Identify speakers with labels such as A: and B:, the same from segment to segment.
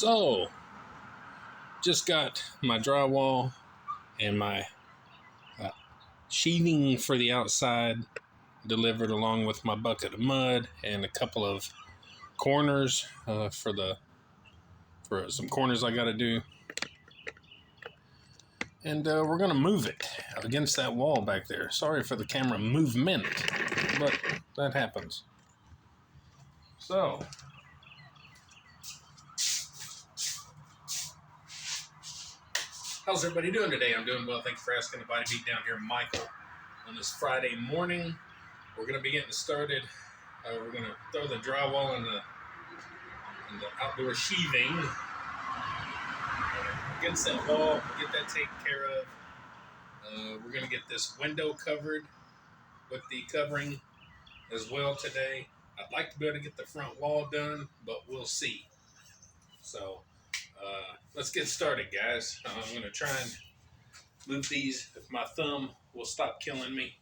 A: So, just got my drywall and my sheathing for the outside delivered, along with my bucket of mud and a couple of corners for some corners I got to do. And we're going to move it against that wall back there. Sorry for the camera movement, but that happens. So, how's everybody doing today? I'm doing well. Thank you for asking. The Body Beat down here, Michael, on this Friday morning. We're going to be getting started. We're going to throw the drywall and the outdoor sheathing against that wall, get that taken care of. We're going to get this window covered with the covering as well today. I'd like to be able to get the front wall done, but we'll see. So let's get started, guys. I'm going to try and move these if my thumb will stop killing me.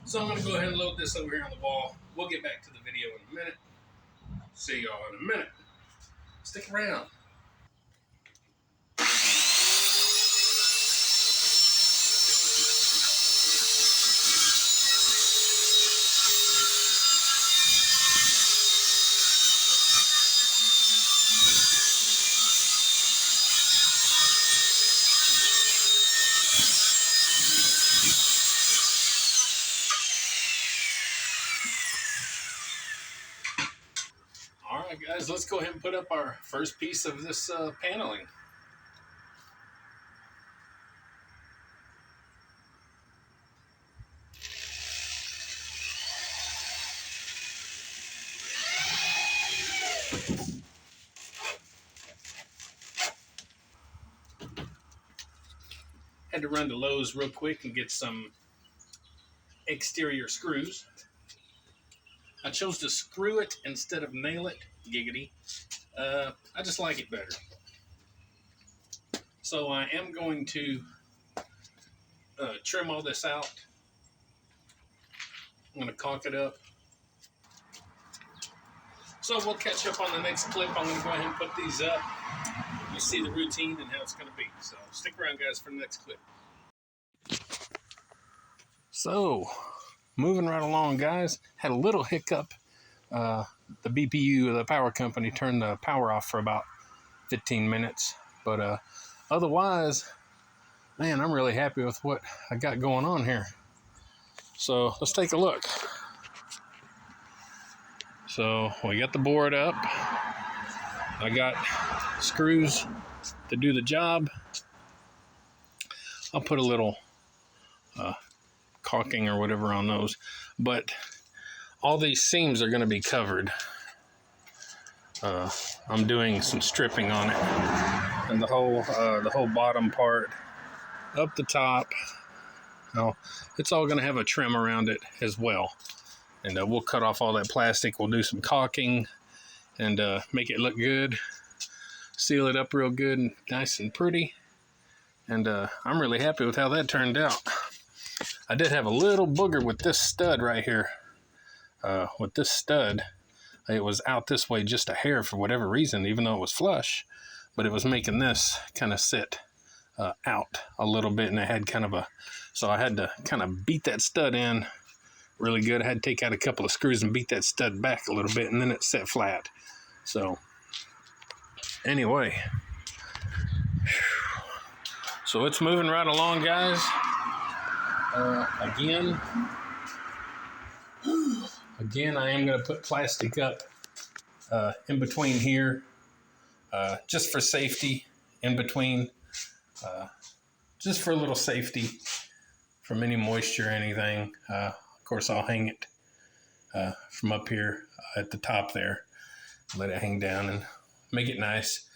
A: So I'm going to go ahead and load this over here on the wall. We'll get back to the video in a minute. See y'all in a minute. Stick around. All right, guys, let's go ahead and put up our first piece of this paneling. Had to run to Lowe's real quick and get some exterior screws. I chose to screw it instead of nail it. Giggity. I just like it better. So I am going to trim all this out. I'm going to caulk it up. So we'll catch up on the next clip. I'm going to go ahead and put these up. You see the routine and how it's going to be. So stick around, guys, for the next clip. So, moving right along, guys. Had a little hiccup. The BPU, the power company, turned the power off for about 15 minutes. But otherwise, man, I'm really happy with what I got going on here. So let's take a look. So we got the board up. I got screws to do the job. I'll put a little caulking or whatever on those. But all these seams are going to be covered. I'm doing some stripping on it, and the whole bottom part, up the top. Now, it's all going to have a trim around it as well, and we'll cut off all that plastic. We'll do some caulking and make it look good, seal it up real good and nice and pretty. And I'm really happy with how that turned out. I did have a little booger with this stud right here. With this stud, it was out this way just a hair for whatever reason, even though it was flush, but it was making this kind of sit out a little bit, and it had kind of so I had to kind of beat that stud in really good. I had to take out a couple of screws and beat that stud back a little bit, and then it set flat. So anyway, so it's moving right along, guys. Again, I am going to put plastic up in between here, just for safety, in between, just for a little safety from any moisture or anything. Of course, I'll hang it from up here at the top there. let it hang down and make it nice.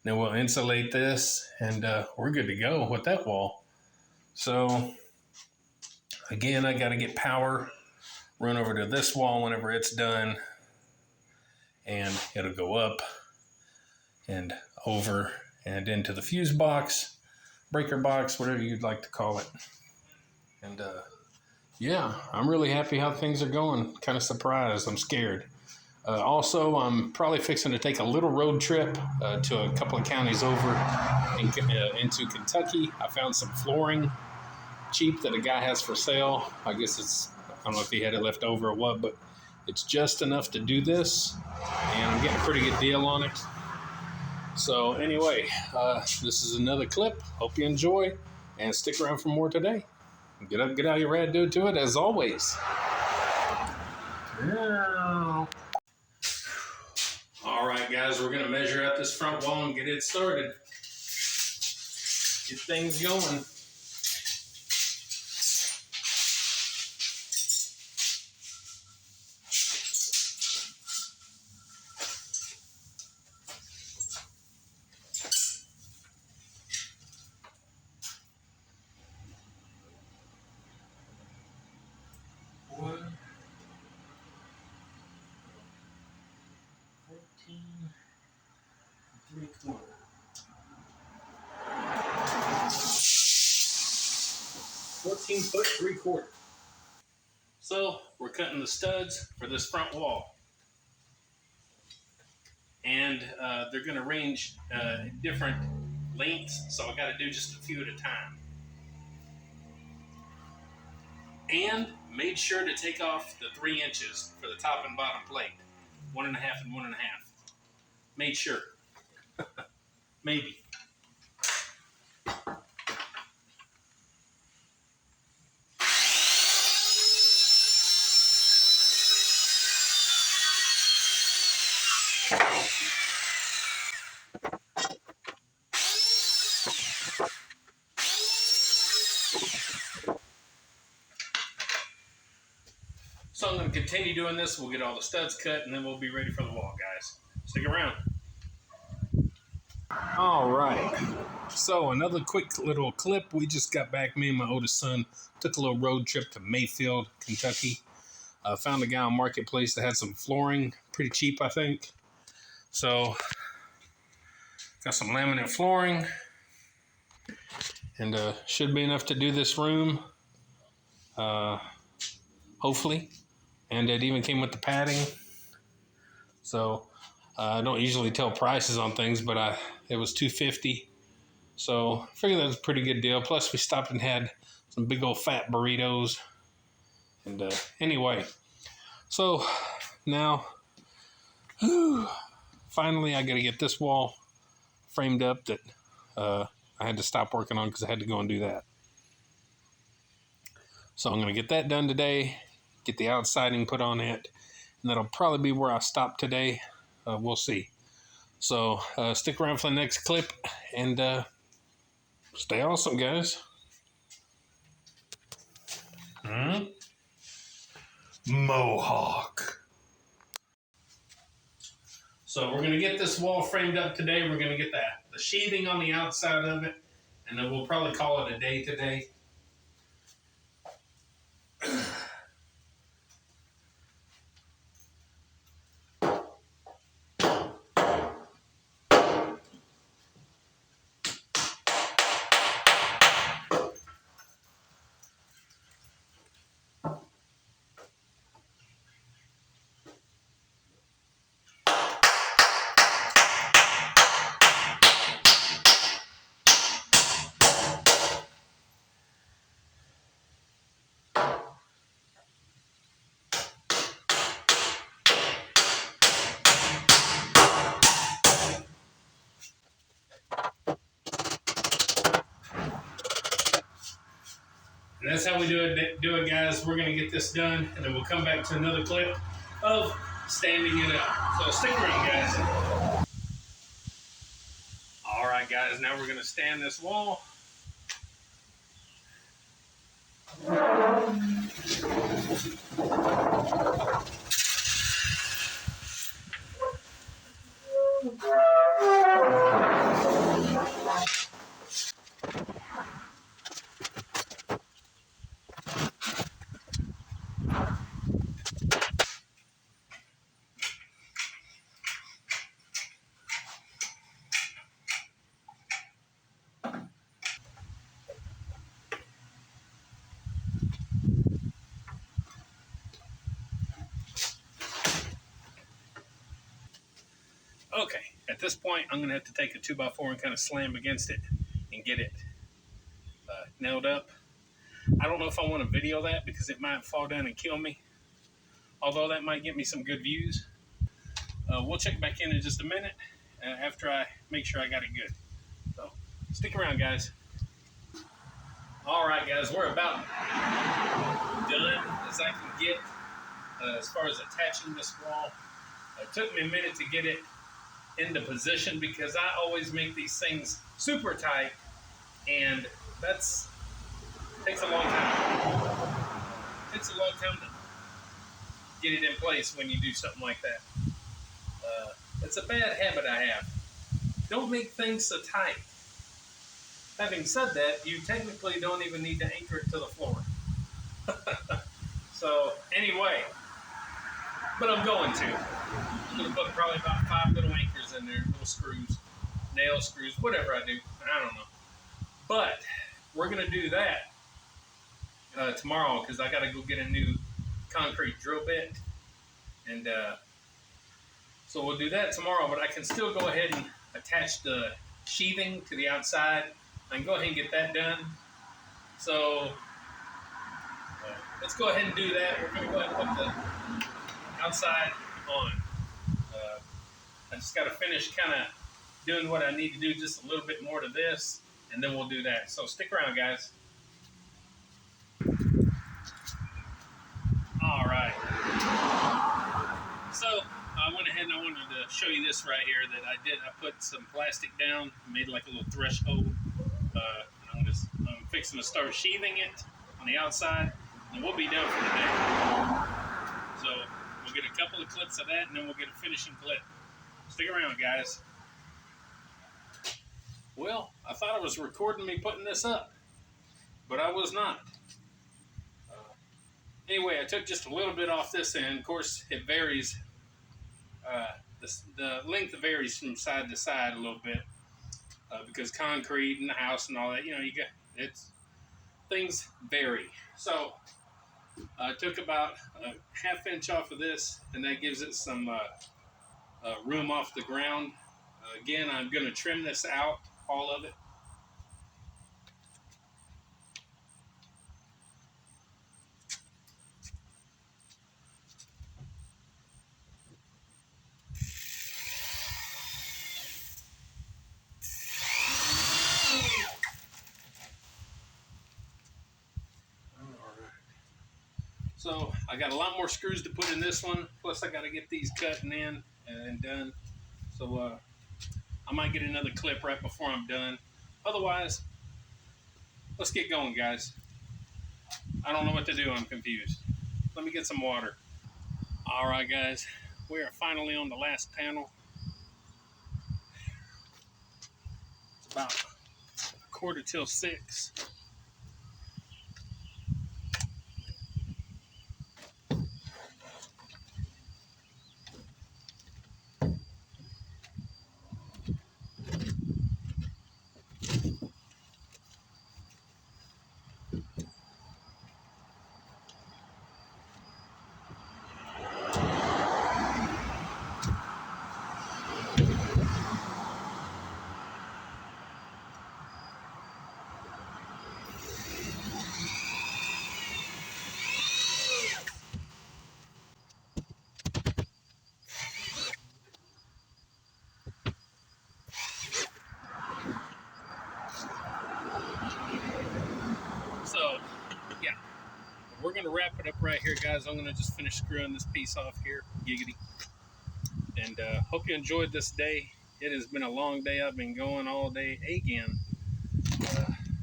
A: Then we'll insulate this, and we're good to go with that wall. So again, I got to get power, run over to this wall whenever it's done, and it'll go up and over and into the fuse box, breaker box, whatever you'd like to call it. And yeah, I'm really happy how things are going. Kind of surprised. I'm scared. Also, I'm probably fixing to take a little road trip to a couple of counties over into Kentucky. I found some flooring cheap that a guy has for sale. I guess I don't know if he had it left over or what, but it's just enough to do this, and I'm getting a pretty good deal on it. So anyway, this is another clip. Hope you enjoy, and stick around for more today. Get up, get out your rad dude to it, as always. Yeah. All right, guys, we're gonna measure out this front wall and get it started. Get things going. One, 14, 3/4. 14 foot 3/4. So we're cutting the studs for this front wall, and they're going to range different lengths. So I got to do just a few at a time. And made sure to take off the 3 inches for the top and bottom plate, 1.5 and 1.5. Made sure. Maybe. So I'm going to continue doing this. We'll get all the studs cut, and then we'll be ready for the wall, guys. Stick around. All right. So another quick little clip. We just got back. Me and my oldest son took a little road trip to Mayfield, Kentucky. Found a guy on Marketplace that had some flooring, pretty cheap, I think. So got some laminate flooring, and should be enough to do this room. Hopefully. And it even came with the padding. So I don't usually tell prices on things, but it was $250. So I figured that was a pretty good deal. Plus we stopped and had some big old fat burritos. And anyway, so now finally I got to get this wall framed up that I had to stop working on because I had to go and do that. So I'm going to get that done today, get the outsiding put on it, and that'll probably be where I stop today. We'll see. So stick around for the next clip, and stay awesome, guys. Mohawk. So we're going to get this wall framed up today. We're going to get the sheathing on the outside of it, and then we'll probably call it a day today. And that's how we do it, guys. We're going to get this done, and then we'll come back to another clip of standing it up. So stick around, guys. All right, guys, now we're going to stand this wall. Okay, at this point, I'm going to have to take a 2x4 and kind of slam against it and get it nailed up. I don't know if I want to video that because it might fall down and kill me, although that might get me some good views. We'll check back in just a minute after I make sure I got it good. So stick around, guys. All right, guys, we're about done as I can get as far as attaching this wall. It took me a minute to get it into position because I always make these things super tight, and that's takes a long time. It takes a long time to get it in place when you do something like that. It's a bad habit I have. Don't make things so tight. Having said that, you technically don't even need to anchor it to the floor. So anyway, but I'm going to. I'm going to put probably about 5 little anchors in there, little screws, nail screws, whatever I do. I don't know. But we're going to do that tomorrow because I got to go get a new concrete drill bit. And so we'll do that tomorrow, but I can still go ahead and attach the sheathing to the outside. I can go ahead and get that done. So let's go ahead and do that. We're going to go ahead and put the outside on. I just got to finish kind of doing what I need to do, just a little bit more to this, and then we'll do that. So stick around, guys. All right. So I went ahead and I wanted to show you this right here that I did. I put some plastic down, made like a little threshold. And I'm fixing to start sheathing it on the outside, and we'll be done for the day. So we'll get a couple of clips of that, and then we'll get a finishing clip. Stick around, guys. Well, I thought I was recording me putting this up, but I was not. Anyway, I took just a little bit off this end. Of course, it varies. The length varies from side to side a little bit because concrete and the house and all that. Things vary. So I took about a ½ inch off of this, and that gives it some room off the ground. Again, I'm going to trim this out, all of it. So I got a lot more screws to put in this one. Plus I got to get these cutting in and done. So I might get another clip right before I'm done. Otherwise, let's get going, guys. I don't know what to do. I'm confused. Let me get some water. All right, guys. We are finally on the last panel. It's about 5:45. So, yeah, we're going to wrap it up right here, guys. I'm going to just finish screwing this piece off here, giggity. And hope you enjoyed this day. It has been a long day. I've been going all day again.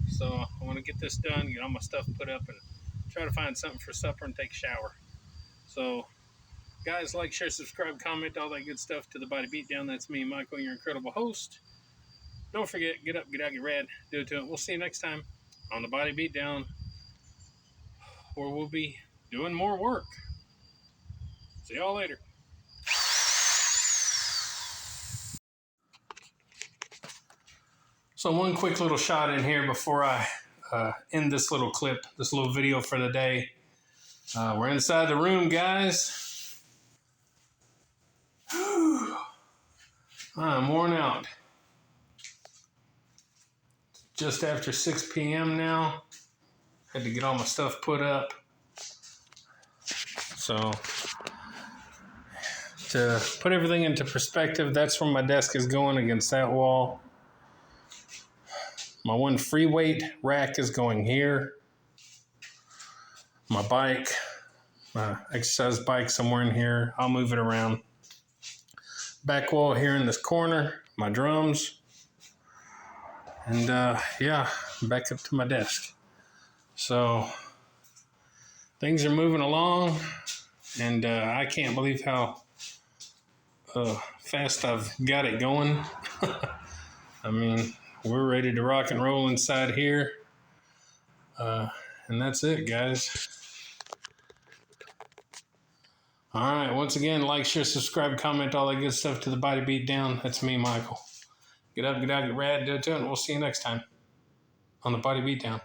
A: So I want to get this done, get all my stuff put up, and try to find something for supper and take a shower. So, guys, like, share, subscribe, comment, all that good stuff to The Body Beatdown. That's me, Michael, your incredible host. Don't forget, get up, get out, get rad, do it to it. We'll see you next time on The Body Beatdown, where we'll be doing more work. See y'all later. So one quick little shot in here before I end this little clip, this little video for the day. We're inside the room, guys. I'm worn out. Just after 6 p.m. now. Had to get all my stuff put up. So, to put everything into perspective, that's where my desk is going, against that wall. My one free weight rack is going here. My bike, my exercise bike, somewhere in here. I'll move it around. Back wall here in this corner, my drums. And yeah, back up to my desk. So things are moving along, and I can't believe how fast I've got it going. I mean, we're ready to rock and roll inside here. And that's it, guys. All right, once again, like, share, subscribe, comment, all that good stuff to the Body Beat Down. That's me, Michael. Get up, get out, get rad, do it, and we'll see you next time on the Body Beat Down.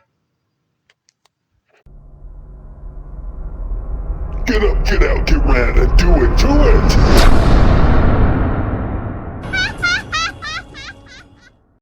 B: Get up, get out, get rad, and do it to it!